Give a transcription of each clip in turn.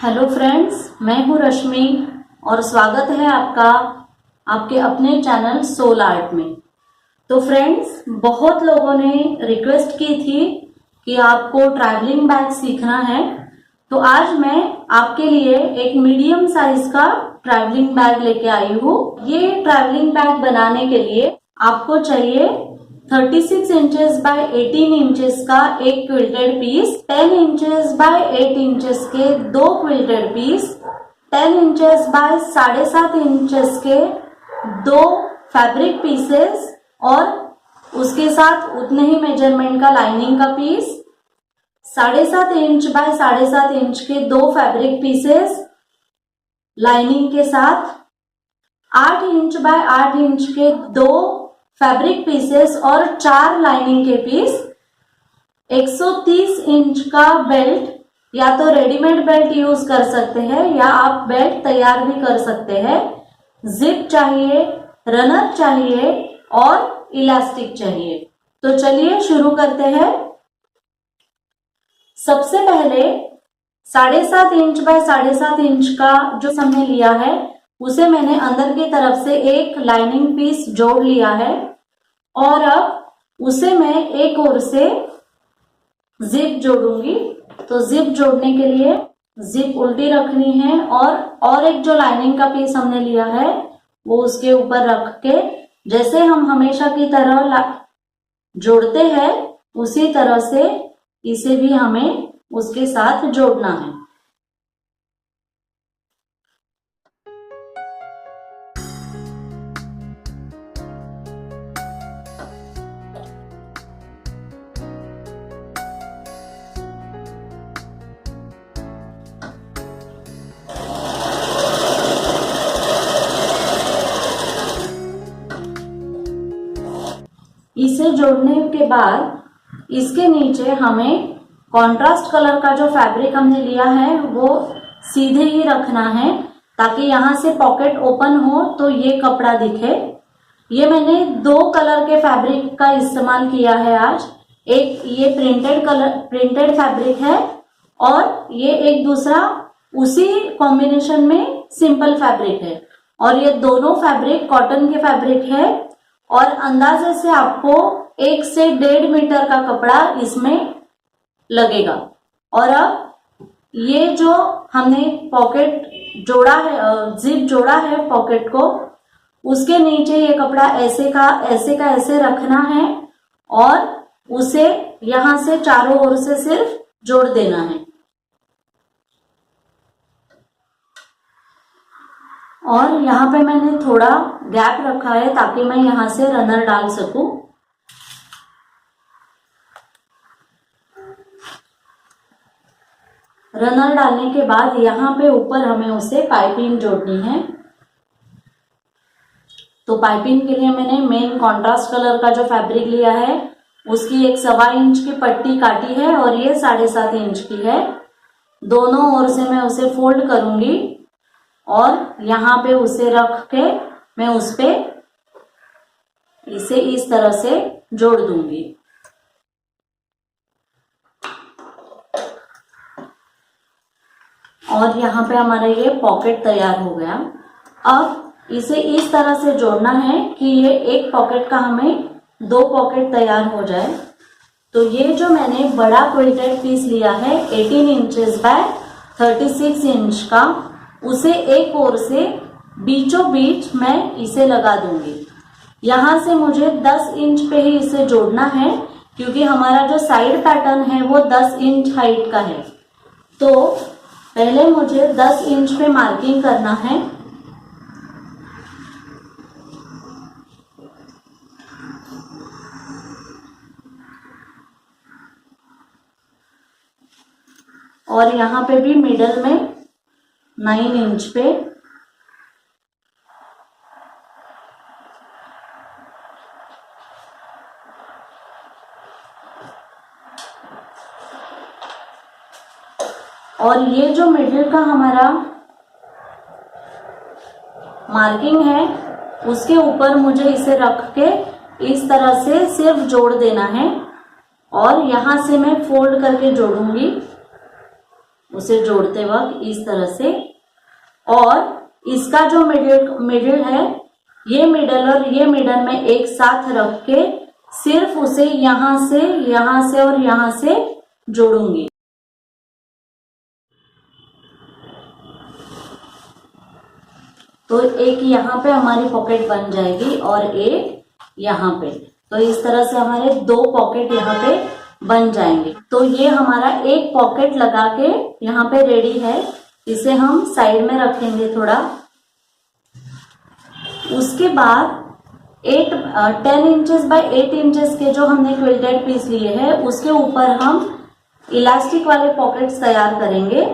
Hello friends, मैं हूँ रश्मि और स्वागत है आपका आपके अपने चैनल सोल आर्ट में। तो फ्रेंड्स, बहुत लोगों ने रिक्वेस्ट की थी कि आपको ट्रैवलिंग बैग सीखना है, तो आज मैं आपके लिए एक मीडियम साइज का ट्रैवलिंग बैग लेके आई हूँ। ये ट्रैवलिंग बैग बनाने के लिए आपको चाहिए 36 इंचेस बाय 18 इंचेस का एक quilted piece, 10 inches by 8 inches के दो quilted piece, 10 inches by 7.5 inches के दो फैब्रिक पीसेस और उसके साथ उतने ही मेजरमेंट का लाइनिंग का पीस, 7.5 इंच बाय 7.5 इंच के दो फैब्रिक पीसेस लाइनिंग के साथ, 8 इंच बाय 8 इंच के दो फैब्रिक पीसेस और 4 लाइनिंग के पीस, 130 इंच का बेल्ट, या तो रेडीमेड बेल्ट यूज कर सकते हैं या आप बेल्ट तैयार भी कर सकते हैं। जिप चाहिए, रनर चाहिए और इलास्टिक चाहिए। तो चलिए शुरू करते हैं। सबसे पहले 7.5 इंच बाय 7.5 इंच का जो हमने लिया है उसे मैंने अंदर की तरफ से एक लाइनिंग पीस जोड़ लिया है और अब उसे मैं एक ओर से जिप जोड़ूंगी। तो जिप जोड़ने के लिए जिप उल्टी रखनी है और एक जो लाइनिंग का पीस हमने लिया है वो उसके ऊपर रख के जैसे हम हमेशा की तरह जोड़ते हैं उसी तरह से इसे भी हमें उसके साथ जोड़ना है। इसे जोड़ने के बाद इसके नीचे हमें कॉन्ट्रास्ट कलर का जो फैब्रिक हमने लिया है वो सीधे ही रखना है ताकि यहाँ से पॉकेट ओपन हो तो ये कपड़ा दिखे। ये मैंने दो कलर के फैब्रिक का इस्तेमाल किया है आज। एक ये प्रिंटेड फैब्रिक है और ये एक दूसरा उसी कॉम्बिनेशन में सिंपल फैब्रिक है और ये दोनों फैब्रिक कॉटन के फैब्रिक है और अंदाजे से आपको 1 से 1.5 मीटर का कपड़ा इसमें लगेगा। और अब ये जो हमने पॉकेट जोड़ा है, जिप जोड़ा है पॉकेट को, उसके नीचे ये कपड़ा ऐसे रखना है और उसे यहां से चारों ओर से सिर्फ जोड़ देना है। और यहाँ पे मैंने थोड़ा गैप रखा है ताकि मैं यहाँ से रनर डाल सकूं। रनर डालने के बाद यहाँ पे ऊपर हमें उसे पाइपिंग जोड़नी है। तो पाइपिंग के लिए मैंने मेन कॉन्ट्रास्ट कलर का जो फैब्रिक लिया है उसकी 1.25 इंच की पट्टी काटी है और ये 7.5 इंच की है। दोनों ओर से मैं उसे फोल्ड करूंगी और यहाँ पे उसे रख के मैं उस पे इसे इस तरह से जोड़ दूंगी। और यहाँ पे हमारा ये पॉकेट तैयार हो गया। अब इसे इस तरह से जोड़ना है कि ये एक पॉकेट का हमें 2 पॉकेट तैयार हो जाए। तो ये जो मैंने बड़ा क्विल्टेड पीस लिया है 18 इंचेस बाय 36 इंच का, उसे एक ओर से बीचों बीच मैं इसे लगा दूंगी। यहाँ से मुझे 10 इंच पे ही इसे जोड़ना है क्योंकि हमारा जो साइड पैटर्न है वो 10 इंच हाइट का है। तो पहले मुझे 10 इंच पे मार्किंग करना है। और यहाँ पे भी मिडल में 9 इंच पे और ये जो मिडिल का हमारा मार्किंग है उसके ऊपर मुझे इसे रख के इस तरह से सिर्फ जोड़ देना है और यहां से मैं फोल्ड करके जोड़ूंगी। उसे जोड़ते वक्त इस तरह से। और इसका जो मिडिल है, ये मिडल और ये मिडल में एक साथ रख के सिर्फ उसे यहां से और यहां से जोड़ूंगी। तो एक यहाँ पे हमारी पॉकेट बन जाएगी और एक यहाँ पे। तो इस तरह से हमारे 2 पॉकेट यहाँ पे बन जाएंगे। तो ये हमारा एक पॉकेट लगा के यहाँ पे रेडी है। इसे हम साइड में रखेंगे थोड़ा। उसके बाद 10 इंचेस बाय 8 इंचेस के जो हमने क्विल्टेड पीस लिए हैं, उसके ऊपर हम इलास्टिक वाले पॉकेट्स तैयार करेंगे।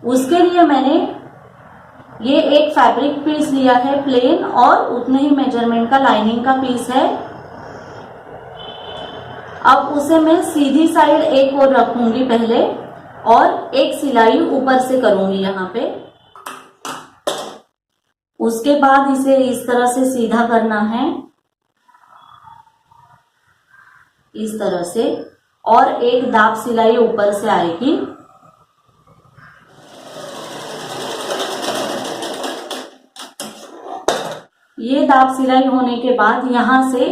उसके लिए मैंने ये एक फैब्रिक पीस लिया है प्लेन, और उतने ही मेजरमेंट का लाइनिंग का पीस है। अब उसे मैं सीधी साइड एक और रखूंगी पहले, और एक सिलाई ऊपर से करूंगी यहाँ पे। उसके बाद इसे इस तरह से सीधा करना है, इस तरह से, और एक दाब सिलाई ऊपर से आएगी। ये दाब सिलाई होने के बाद यहां से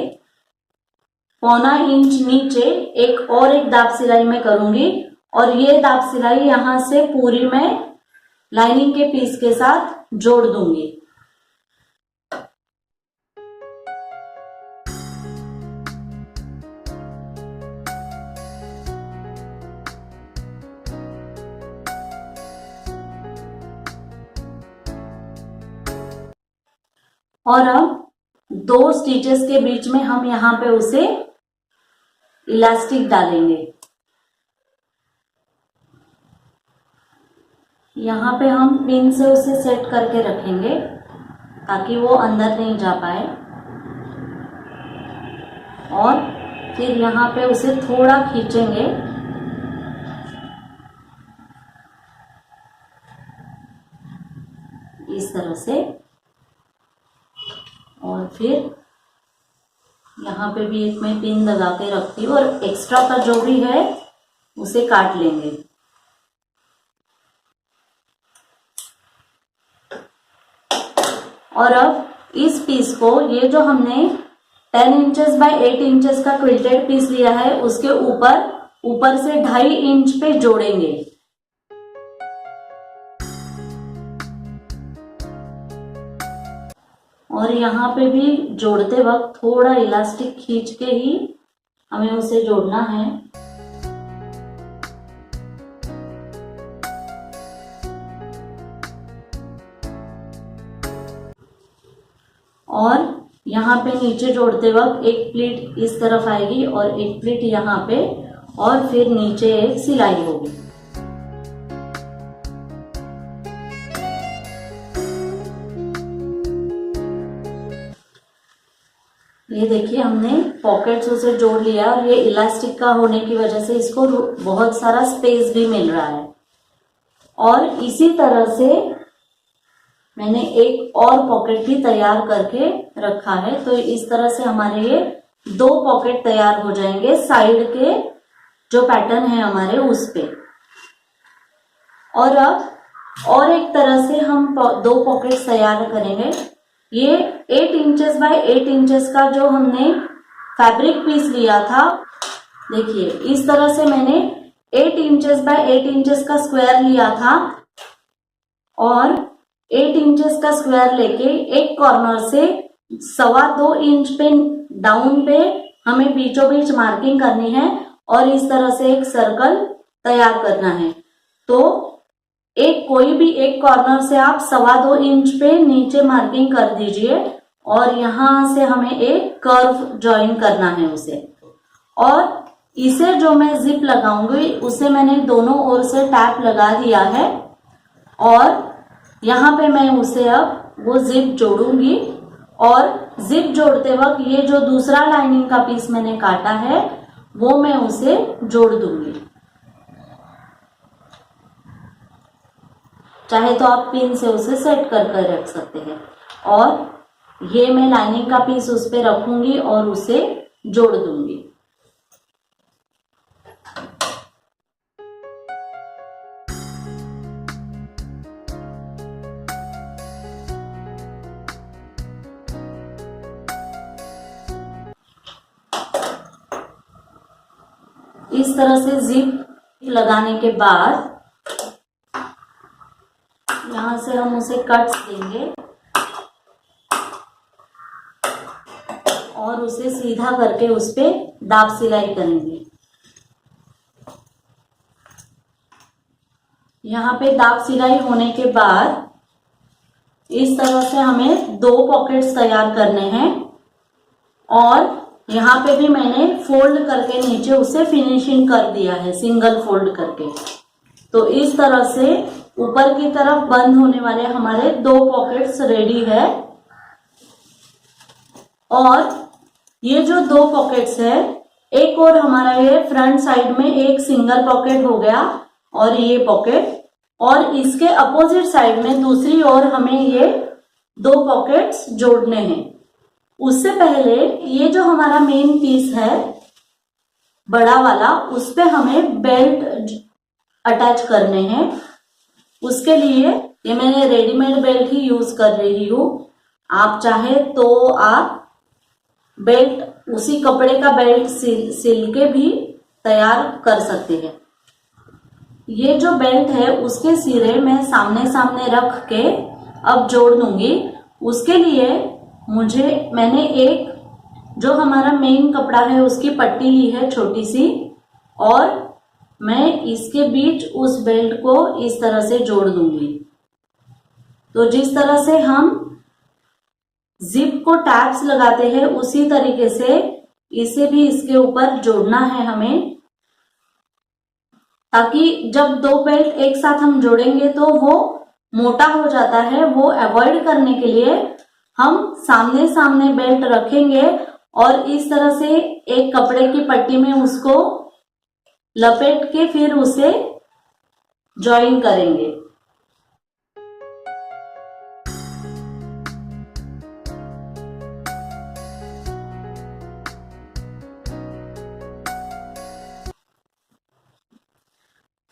1.25 इंच नीचे एक दाब सिलाई मैं करूंगी, और ये दाब सिलाई यहां से पूरी मैं लाइनिंग के पीस के साथ जोड़ दूंगी। और अब 2 स्टिचेस के बीच में हम यहाँ पे उसे इलास्टिक डालेंगे। यहाँ पे हम पिन से उसे सेट करके रखेंगे ताकि वो अंदर नहीं जा पाए, और फिर यहाँ पे उसे थोड़ा खींचेंगे। इस तरह से, और फिर यहाँ पे भी एक मैं पिन लगा के रखती हूँ, और एक्स्ट्रा का जो भी है उसे काट लेंगे। और अब इस पीस को, ये जो हमने 10 इंचेस बाय 8 इंचेस का क्विल्टेड पीस लिया है, उसके ऊपर से 2.5 इंच पे जोड़ेंगे। और यहाँ पे भी जोड़ते वक्त थोड़ा इलास्टिक खींच के ही हमें उसे जोड़ना है। और यहाँ पे नीचे जोड़ते वक्त एक प्लीट इस तरफ आएगी और एक प्लीट यहाँ पे, और फिर नीचे एक सिलाई होगी। ये देखिए हमने पॉकेट्स उसे जोड़ लिया, और ये इलास्टिक का होने की वजह से इसको बहुत सारा स्पेस भी मिल रहा है। और इसी तरह से मैंने एक और पॉकेट भी तैयार करके रखा है। तो इस तरह से हमारे ये 2 पॉकेट तैयार हो जाएंगे साइड के जो पैटर्न है हमारे उस पे। और अब और एक तरह से हम 2 पॉकेट तैयार करेंगे। ये 8 इंचेस बाय 8 इंचेस का जो हमने फैब्रिक पीस लिया था, देखिए इस तरह से मैंने 8 इंचेस बाय 8 इंचेस का स्क्वायर लिया था, और 8 इंचेस का स्क्वायर लेके एक कॉर्नर से 2.25 इंच पे डाउन पे हमें बीचों बीच मार्किंग करनी है, और इस तरह से एक सर्कल तैयार करना है। तो कोई भी एक कॉर्नर से आप 2.25 इंच पे नीचे मार्किंग कर दीजिए, और यहां से हमें एक कर्व ज्वाइन करना है उसे। और इसे जो मैं जिप लगाऊंगी उसे मैंने दोनों ओर से टैप लगा दिया है, और यहाँ पे मैं उसे अब वो जिप जोड़ूंगी। और जिप जोड़ते वक्त ये जो दूसरा लाइनिंग का पीस मैंने काटा है वो मैं उसे जोड़ दूंगी। चाहे तो आप पिन से उसे सेट कर रख सकते हैं। और ये मैं लाइनिंग का पीस उस पे रखूंगी और उसे जोड़ दूंगी। इस तरह से जिप लगाने के बाद यहाँ से हम उसे कट्स देंगे और उसे सीधा करके उस पे दाब सिलाई करेंगे। यहाँ पे दाब सिलाई होने के बाद इस तरह से हमें 2 पॉकेट्स तैयार करने हैं और यहाँ पे भी मैंने फोल्ड करके नीचे उसे फिनिशिंग कर दिया है सिंगल फोल्ड करके। तो इस तरह से ऊपर की तरफ बंद होने वाले हमारे 2 पॉकेट्स रेडी है। और ये जो 2 पॉकेट्स है, एक और हमारा ये फ्रंट साइड में एक सिंगल पॉकेट हो गया और ये पॉकेट, और इसके अपोजिट साइड में दूसरी ओर हमें ये 2 पॉकेट्स जोड़ने हैं। उससे पहले ये जो हमारा मेन पीस है बड़ा वाला, उस पे हमें बेल्ट अटैच करने हैं। उसके लिए ये मैंने रेडीमेड बेल्ट ही यूज कर रही हूँ। आप चाहे तो आप बेल्ट उसी कपड़े का बेल्ट सिल के भी तैयार कर सकते हैं। ये जो बेल्ट है उसके सिरे मैं सामने सामने रख के अब जोड़ दूंगी। उसके लिए मैंने एक जो हमारा मेन कपड़ा है उसकी पट्टी ली है छोटी सी, और मैं इसके बीच उस बेल्ट को इस तरह से जोड़ दूंगी। तो जिस तरह से हम जिप को टैब्स लगाते हैं उसी तरीके से इसे भी इसके ऊपर जोड़ना है हमें, ताकि जब 2 बेल्ट एक साथ हम जोड़ेंगे तो वो मोटा हो जाता है। वो अवॉइड करने के लिए हम सामने सामने बेल्ट रखेंगे और इस तरह से एक कपड़े की पट्टी में उसको लपेट के फिर उसे जॉइन करेंगे।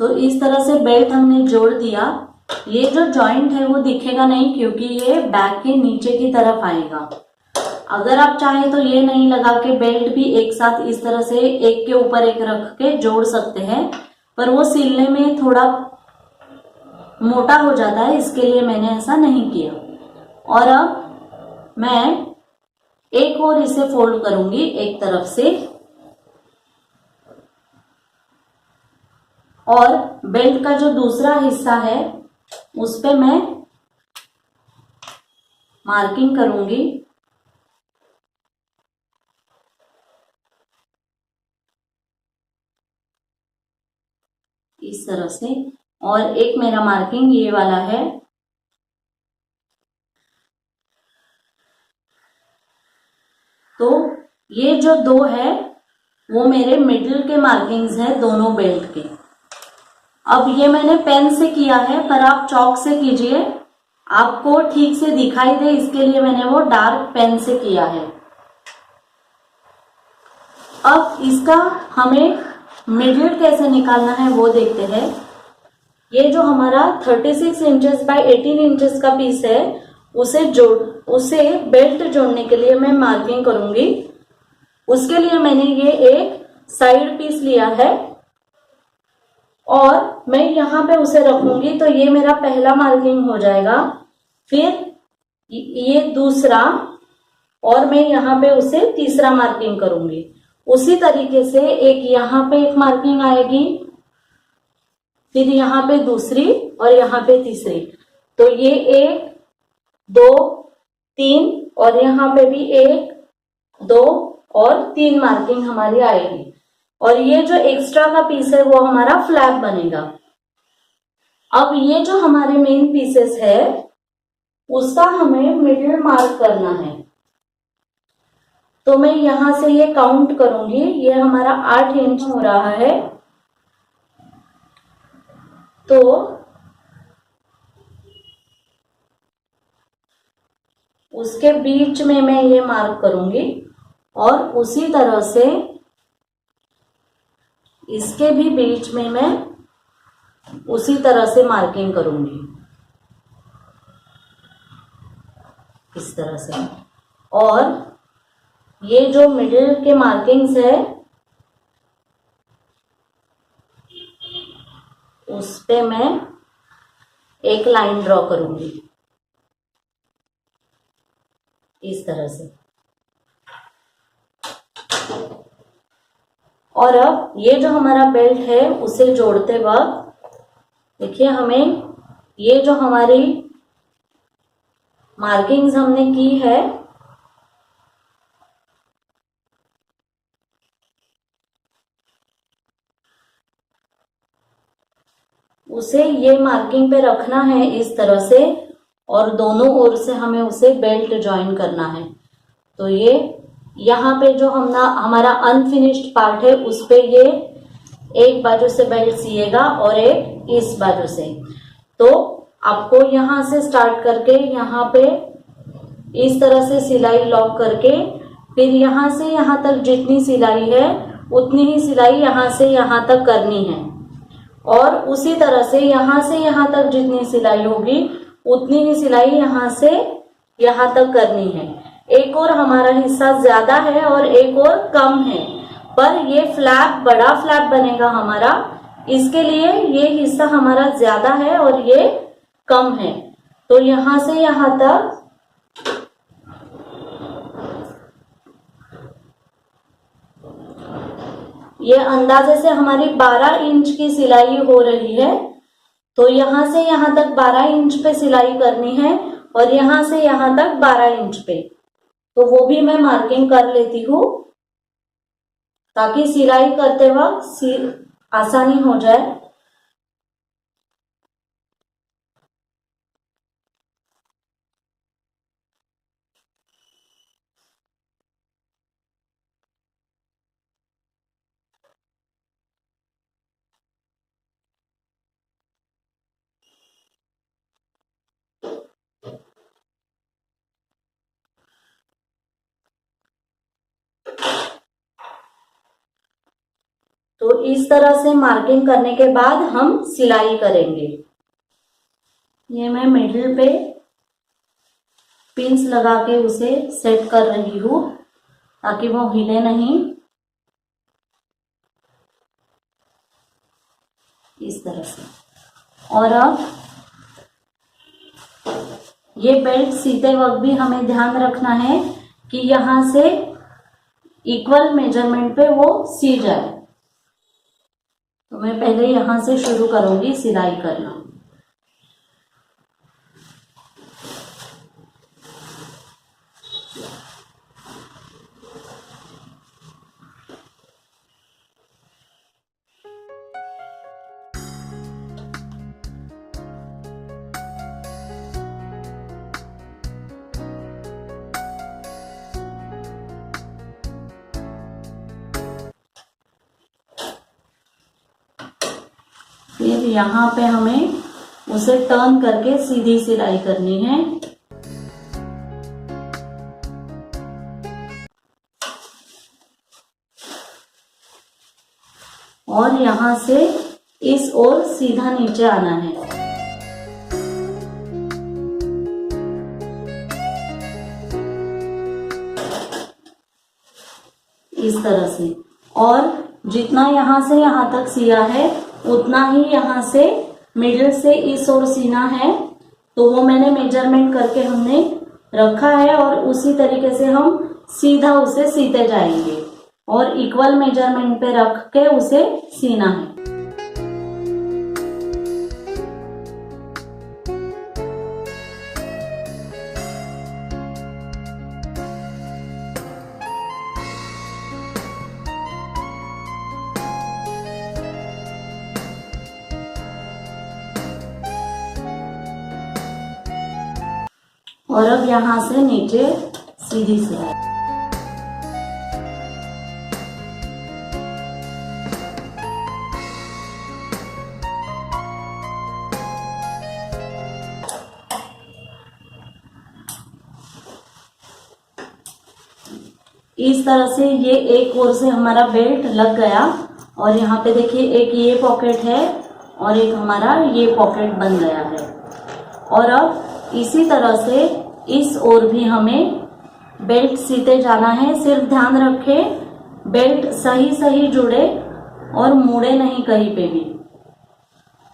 तो इस तरह से बेल्ट हमने जोड़ दिया। ये जो जॉइंट है वो दिखेगा नहीं क्योंकि ये बैक के नीचे की तरफ आएगा। अगर आप चाहें तो ये नहीं लगा के बेल्ट भी एक साथ इस तरह से एक के ऊपर एक रख के जोड़ सकते हैं, पर वो सिलने में थोड़ा मोटा हो जाता है, इसके लिए मैंने ऐसा नहीं किया। और अब मैं एक और इसे फोल्ड करूंगी एक तरफ से, और बेल्ट का जो दूसरा हिस्सा है उस पे मैं मार्किंग करूंगी। इस तरह से, और एक मेरा मार्किंग ये वाला है। तो ये जो 2 है वो मेरे मिडिल के मार्किंग्स है दोनों बेल्ट के। अब ये मैंने पेन से किया है, पर आप चॉक से कीजिए, आपको ठीक से दिखाई दे इसके लिए मैंने वो डार्क पेन से किया है। अब इसका हमें मिडिल कैसे निकालना है वो देखते हैं। ये जो हमारा 36 इंचेस बाय 18 इंचेस का पीस है उसे बेल्ट जोड़ने के लिए मैं मार्किंग करूंगी। उसके लिए मैंने ये एक साइड पीस लिया है और मैं यहाँ पे उसे रखूंगी। तो ये मेरा पहला मार्किंग हो जाएगा, फिर ये दूसरा, और मैं यहाँ पे उसे तीसरा मार्किंग करूंगी। उसी तरीके से एक यहाँ पे एक मार्किंग आएगी, फिर यहाँ पे दूसरी और यहाँ पे तीसरी। तो ये 1 2 3 और यहाँ पे भी 1 2 और 3 मार्किंग हमारी आएगी। और ये जो एक्स्ट्रा का पीस है वो हमारा फ्लैप बनेगा। अब ये जो हमारे मेन पीसेस है उसका हमें मिडिल मार्क करना है। तो मैं यहां से ये काउंट करूंगी, ये हमारा 8 इंच हो रहा है। तो उसके बीच में मैं ये मार्क करूंगी और उसी तरह से इसके भी बीच में मैं उसी तरह से मार्किंग करूंगी, इस तरह से। और ये जो मिडिल के मार्किंग्स है उस पे मैं एक लाइन ड्रॉ करूंगी इस तरह से। और अब ये जो हमारा बेल्ट है उसे जोड़ते वक्त देखिए, हमें ये जो हमारी मार्किंग्स हमने की है उसे ये मार्किंग पे रखना है इस तरह से, और दोनों ओर से हमें उसे बेल्ट ज्वाइन करना है। तो ये यहाँ पे जो हमारा अनफिनिश्ड पार्ट है उस पे ये एक बाजू से बेल्ट सिएगा और एक इस बाजू से। तो आपको यहाँ से स्टार्ट करके यहाँ पे इस तरह से सिलाई लॉक करके फिर यहाँ से यहाँ तक जितनी सिलाई है उतनी ही सिलाई यहाँ से यहाँ तक करनी है, और उसी तरह से यहाँ से यहाँ तक जितनी सिलाई होगी उतनी ही सिलाई यहाँ से यहाँ तक करनी है। एक और हमारा हिस्सा ज्यादा है और एक और कम है, पर ये फ्लैप बड़ा फ्लैप बनेगा हमारा, इसके लिए ये हिस्सा हमारा ज्यादा है और ये कम है। तो यहाँ से यहाँ तक ये अंदाजे से हमारी 12 इंच की सिलाई हो रही है। तो यहाँ से यहाँ तक 12 इंच पे सिलाई करनी है और यहाँ से यहाँ तक 12 इंच पे। तो वो भी मैं मार्किंग कर लेती हूँ ताकि सिलाई करते वक्त आसानी हो जाए। तो इस तरह से मार्किंग करने के बाद हम सिलाई करेंगे। ये मैं मिडिल पे पिंस लगा के उसे सेट कर रही हूँ ताकि वो हिले नहीं, इस तरह से। और अब ये बेल्ट सीते वक्त भी हमें ध्यान रखना है कि यहाँ से इक्वल मेजरमेंट पे वो सी जाए। तो मैं पहले यहाँ से शुरू करूंगी सिलाई करना। फिर यहाँ पे हमें उसे टर्न करके सीधी सिलाई करनी है। और यहाँ से इस ओर सीधा नीचे आना है। इस तरह से। और जितना यहाँ से यहाँ तक सिया है उतना ही यहाँ से मिडिल से इस ओर सीना है। तो वो मैंने मेजरमेंट करके हमने रखा है और उसी तरीके से हम सीधा उसे सीते जाएंगे और इक्वल मेजरमेंट पे रख के उसे सीना है। और अब यहाँ से नीचे सीधी सिलाई। इस तरह से ये एक ओर से हमारा बेल्ट लग गया और यहाँ पे देखिए एक ये पॉकेट है और एक हमारा ये पॉकेट बन गया है। और अब इसी तरह से इस ओर भी हमें बेल्ट सीते जाना है। सिर्फ ध्यान रखें बेल्ट सही सही जुड़े और मुड़े नहीं कहीं पे भी।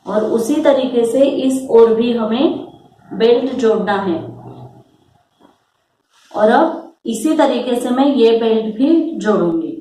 और उसी तरीके से इस ओर भी हमें बेल्ट जोड़ना है। और अब इसी तरीके से मैं ये बेल्ट भी जोड़ूंगी।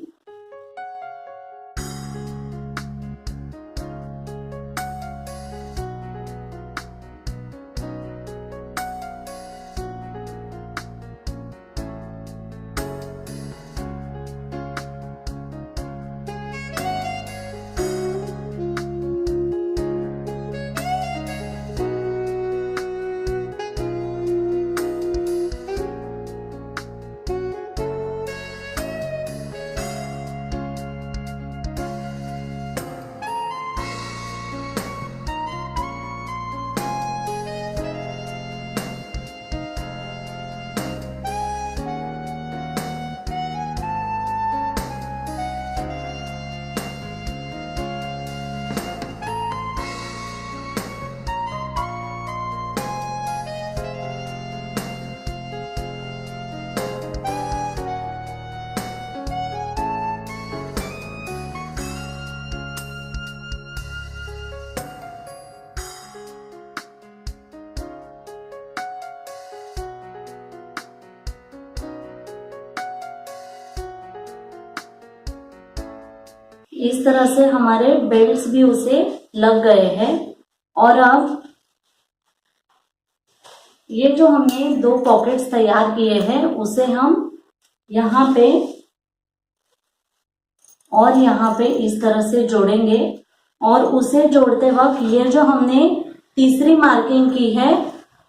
इस तरह से हमारे बेल्ट्स भी उसे लग गए हैं। और अब ये जो हमने 2 पॉकेट्स तैयार किए हैं उसे हम यहाँ पे और यहाँ पे इस तरह से जोड़ेंगे। और उसे जोड़ते वक्त ये जो हमने तीसरी मार्किंग की है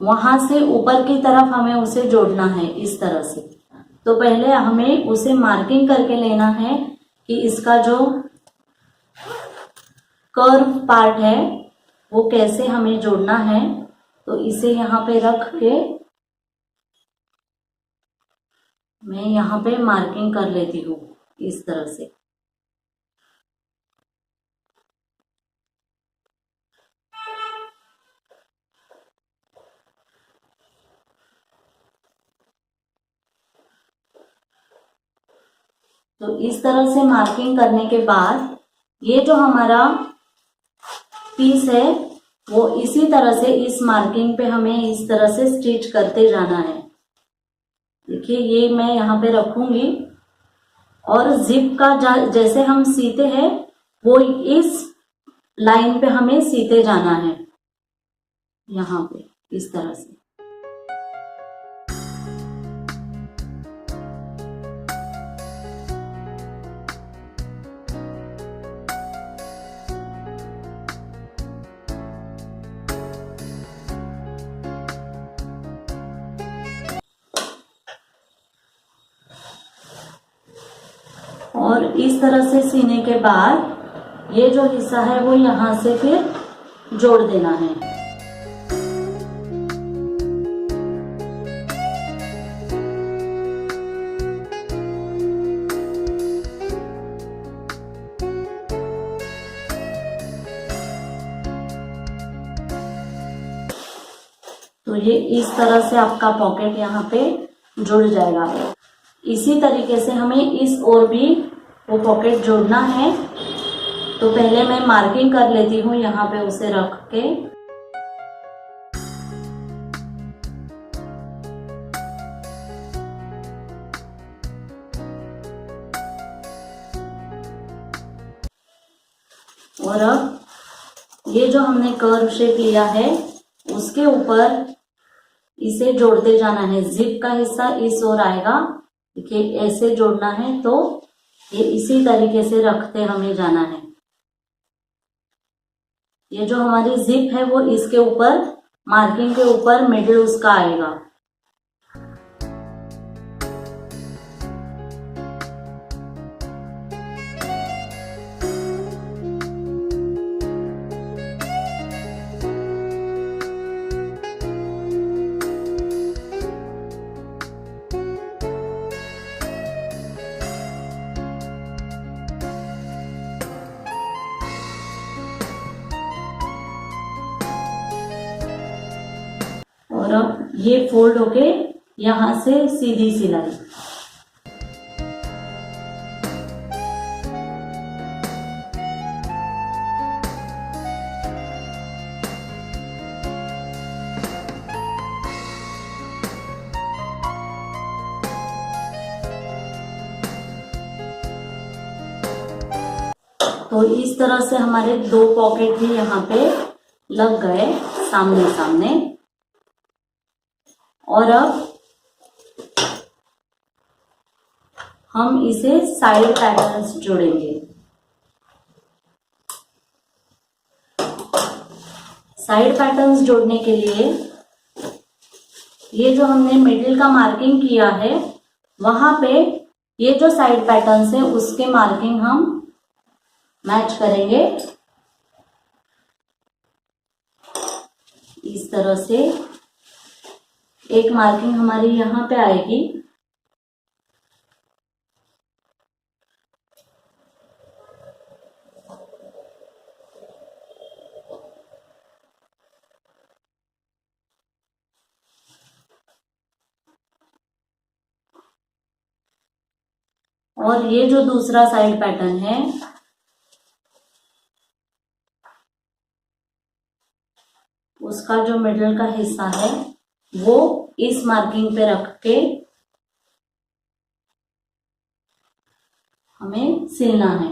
वहां से ऊपर की तरफ हमें उसे जोड़ना है इस तरह से। तो पहले हमें उसे मार्किंग करके लेना है कि इसका जो कर्व पार्ट है वो कैसे हमें जोड़ना है। तो इसे यहाँ पे रख के मैं यहाँ पे मार्किंग कर लेती हूँ इस तरह से। तो इस तरह से मार्किंग करने के बाद ये जो हमारा पीस है वो इसी तरह से इस मार्किंग पे हमें इस तरह से स्टिच करते जाना है। देखिए ये मैं यहाँ पे रखूंगी और जिप का जैसे हम सीते हैं वो इस लाइन पे हमें सीते जाना है यहाँ पे इस तरह से। और इस तरह से सीने के बाद ये जो हिस्सा है वो यहाँ से फिर जोड़ देना है। तो ये इस तरह से आपका पॉकेट यहाँ पे जुड़ जाएगा। इसी तरीके से हमें इस ओर भी वो पॉकेट जोड़ना है। तो पहले मैं मार्किंग कर लेती हूँ यहाँ पे उसे रख के। और अब ये जो हमने कर्व शेप लिया है उसके ऊपर इसे जोड़ते जाना है। जिप का हिस्सा इस ओर आएगा, देखिए ऐसे जोड़ना है। तो ये इसी तरीके से रखते हमें जाना है। ये जो हमारी जिप है वो इसके ऊपर मार्किंग के ऊपर मिडिल उसका आएगा। और अब ये फोल्ड होके यहां से सीधी सिलाई। तो इस तरह से हमारे 2 पॉकेट भी यहाँ पे लग गए सामने सामने। और अब हम इसे साइड पैटर्न्स जोड़ेंगे। साइड पैटर्न्स जोड़ने के लिए ये जो हमने मिडिल का मार्किंग किया है वहां पे ये जो साइड पैटर्न्स है उसके मार्किंग हम मैच करेंगे। इस तरह से एक मार्किंग हमारी यहाँ पे आएगी। और ये जो दूसरा साइड पैटर्न है उसका जो मिडल का हिस्सा है वो इस मार्किंग पे रख के हमें सिलना है।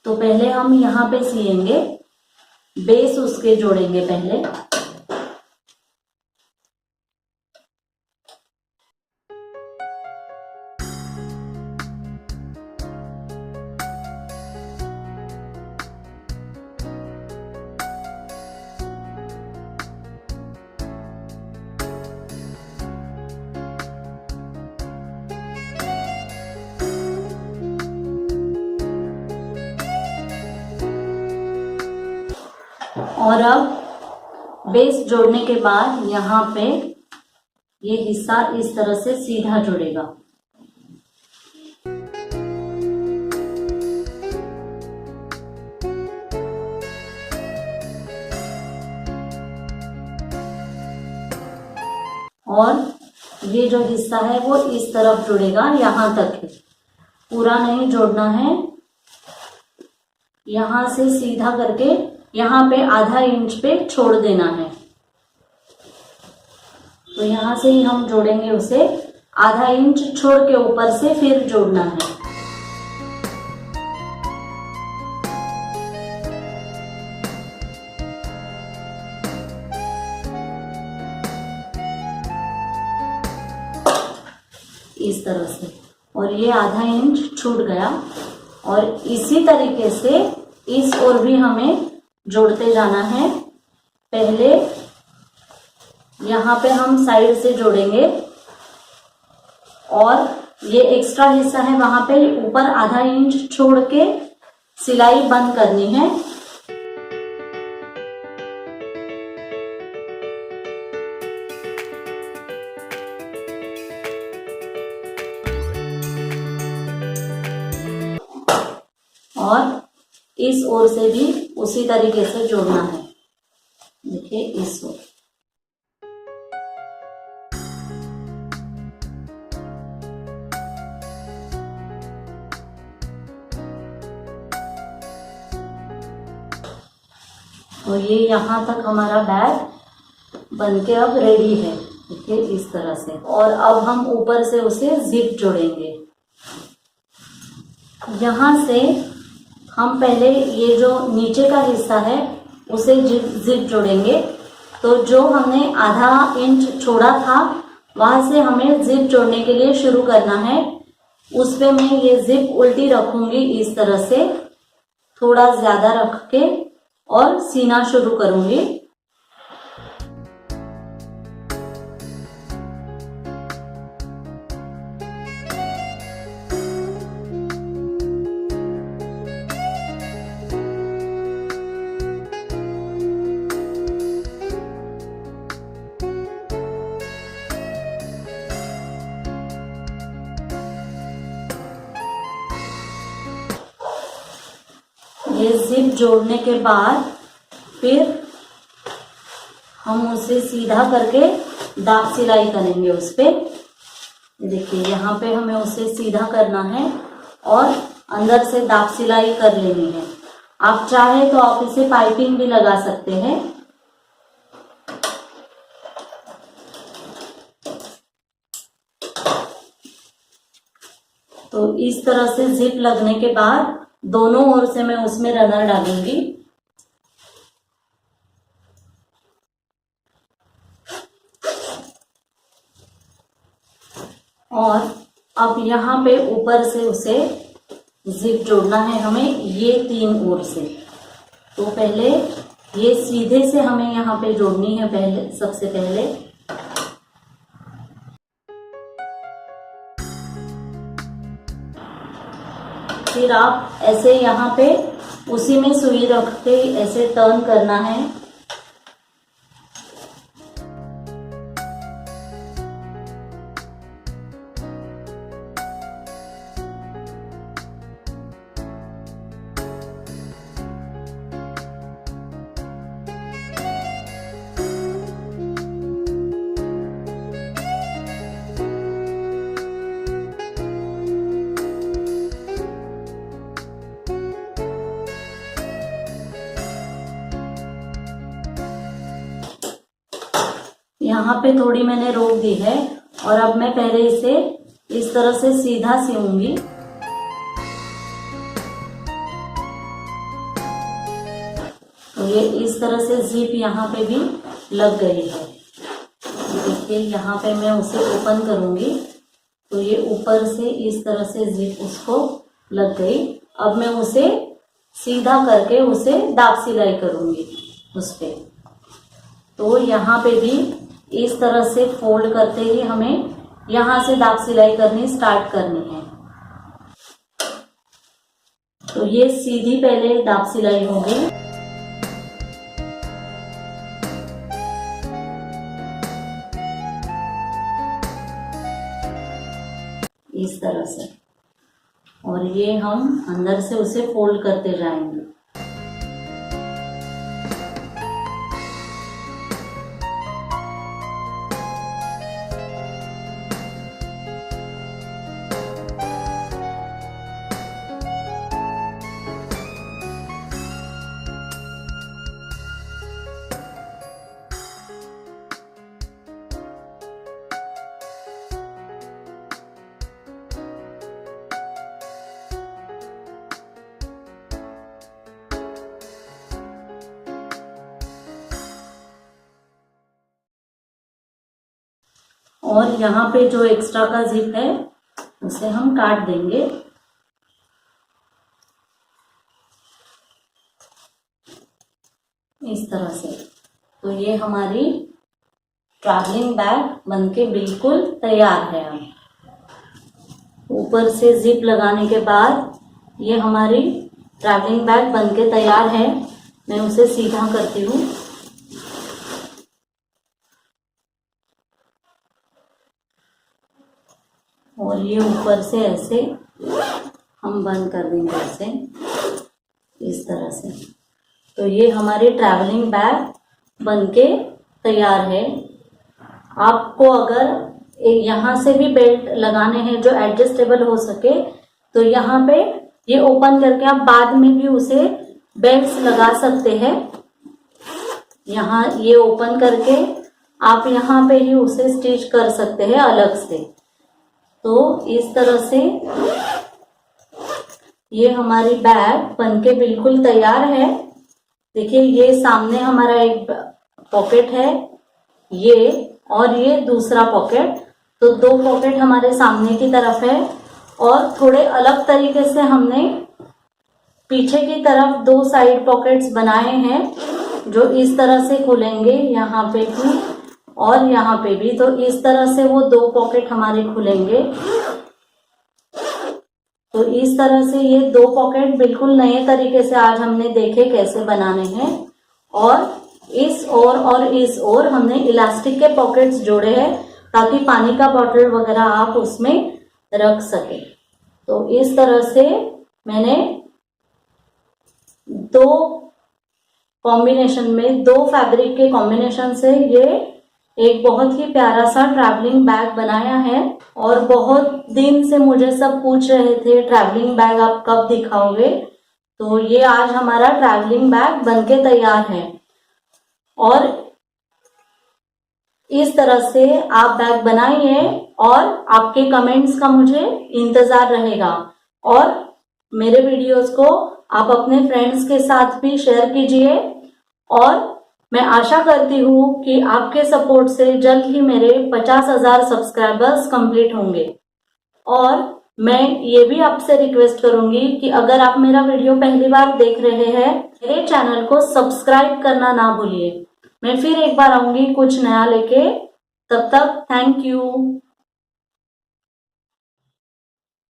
तो पहले हम यहाँ पे सिलेंगे, बेस उसके जोड़ेंगे पहले। और अब बेस जोड़ने के बाद यहाँ पे ये हिस्सा इस तरह से सीधा जुड़ेगा। और ये जो हिस्सा है वो इस तरफ जुड़ेगा, यहाँ तक है, पूरा नहीं जोड़ना है। यहाँ से सीधा करके यहाँ पे आधा इंच पे छोड़ देना है। तो यहाँ से ही हम जोड़ेंगे उसे, आधा इंच छोड़ के ऊपर से फिर जोड़ना है। इस तरह से, और ये आधा इंच छूट गया। और इसी तरीके से इस ओर भी हमें जोड़ते जाना है। पहले यहाँ पे हम साइड से जोड़ेंगे और ये एक्स्ट्रा हिस्सा है वहां पे ऊपर आधा इंच छोड़ के सिलाई बंद करनी है। और इस ओर से भी उसी तरीके से जोड़ना है। देखिए इस ओर। और ये यहाँ तक हमारा बैग बनके अब रेडी है। देखिए इस तरह से। और अब हम ऊपर से उसे जिप जोड़ेंगे। यहाँ से हम पहले ये जो नीचे का हिस्सा है उसे जिप जोड़ेंगे। तो जो हमने आधा इंच छोड़ा था वहां से हमें जिप जोड़ने के लिए शुरू करना है। उस पे मैं ये जिप उल्टी रखूंगी इस तरह से, थोड़ा ज्यादा रख के, और सीना शुरू करूंगी। ये जिप जोड़ने के बाद फिर हम उसे सीधा करके दाब सिलाई करेंगे उस पे। देखिए यहाँ पे हमें उसे सीधा करना है और अंदर से दाब सिलाई कर लेनी है। आप चाहे तो आप इसे पाइपिंग भी लगा सकते हैं। तो इस तरह से जिप लगने के बाद दोनों ओर से मैं उसमें रनर डालूंगी। और अब यहाँ पे ऊपर से उसे जिप जोड़ना है हमें, ये 3 ओर से। तो पहले ये सीधे से हमें यहाँ पे जोड़नी है पहले, सबसे पहले। फिर आप ऐसे यहाँ पे उसी में सुई रख के ऐसे टर्न करना है। यहाँ पे थोड़ी मैंने रोक दी है और अब मैं पहले इसे इस तरह से सीधा सिऊंगी। तो ये इस तरह से जिप यहाँ पे भी लग गई है। देखिए यहाँ पे मैं उसे ओपन करूंगी तो ये ऊपर से इस तरह से जिप उसको लग गई। अब मैं उसे सीधा करके उसे दाब सिलाई करूंगी उस पे। तो यहाँ पे भी इस तरह से फोल्ड करते ही हमें यहाँ से दाब सिलाई करनी स्टार्ट करनी है। तो ये सीधी पहले दाब सिलाई होगी। इस तरह से, और ये हम अंदर से उसे फोल्ड करते जाएंगे। और यहाँ पे जो एक्स्ट्रा का जिप है उसे हम काट देंगे। इस तरह से। तो ये हमारी ट्रैवलिंग बैग बनके बिल्कुल तैयार है। अब ऊपर से जिप लगाने के बाद ये हमारी ट्रैवलिंग बैग बनके तैयार है। मैं उसे सीधा करती हूँ। और ये ऊपर से ऐसे हम बंद कर देंगे इसे इस तरह से। तो ये हमारी ट्रैवलिंग बैग बनके तैयार है। आपको अगर यहाँ से भी बेल्ट लगाने हैं जो एडजस्टेबल हो सके तो यहाँ पे ये ओपन करके आप बाद में भी उसे बेल्ट्स लगा सकते हैं। यहाँ ये ओपन करके आप यहाँ पे ही उसे स्टिच कर सकते हैं अलग से। तो इस तरह से ये हमारी बैग बनके बिल्कुल तैयार है। देखिए ये सामने हमारा एक पॉकेट है, ये और ये दूसरा पॉकेट। तो 2 पॉकेट हमारे सामने की तरफ है और थोड़े अलग तरीके से हमने पीछे की तरफ 2 साइड पॉकेट्स बनाए हैं जो इस तरह से खुलेंगे, यहाँ पे भी और यहाँ पे भी। तो इस तरह से वो 2 पॉकेट हमारे खुलेंगे। तो इस तरह से ये 2 पॉकेट बिल्कुल नए तरीके से आज हमने देखे कैसे बनाने हैं। और इस ओर और इस ओर हमने इलास्टिक के पॉकेट्स जोड़े हैं ताकि पानी का बॉटल वगैरह आप उसमें रख सके। तो इस तरह से मैंने 2 कॉम्बिनेशन में 2 फैब्रिक के कॉम्बिनेशन से ये एक बहुत ही प्यारा सा ट्रैवलिंग बैग बनाया है। और बहुत दिन से मुझे सब पूछ रहे थे ट्रैवलिंग बैग आप कब दिखाओगे। तो ये आज हमारा ट्रैवलिंग बैग बनके तैयार है। और इस तरह से आप बैग बनाइए और आपके कमेंट्स का मुझे इंतजार रहेगा। और मेरे वीडियोस को आप अपने फ्रेंड्स के साथ भी शेयर कीजिए और मैं आशा करती हूँ कि आपके सपोर्ट से जल्द ही मेरे 50,000 सब्सक्राइबर्स कंप्लीट होंगे। और मैं ये भी आपसे रिक्वेस्ट करूंगी कि अगर आप मेरा वीडियो पहली बार देख रहे हैं, मेरे चैनल को सब्सक्राइब करना ना भूलिए। मैं फिर एक बार आऊंगी कुछ नया लेके, तब तक थैंक यू।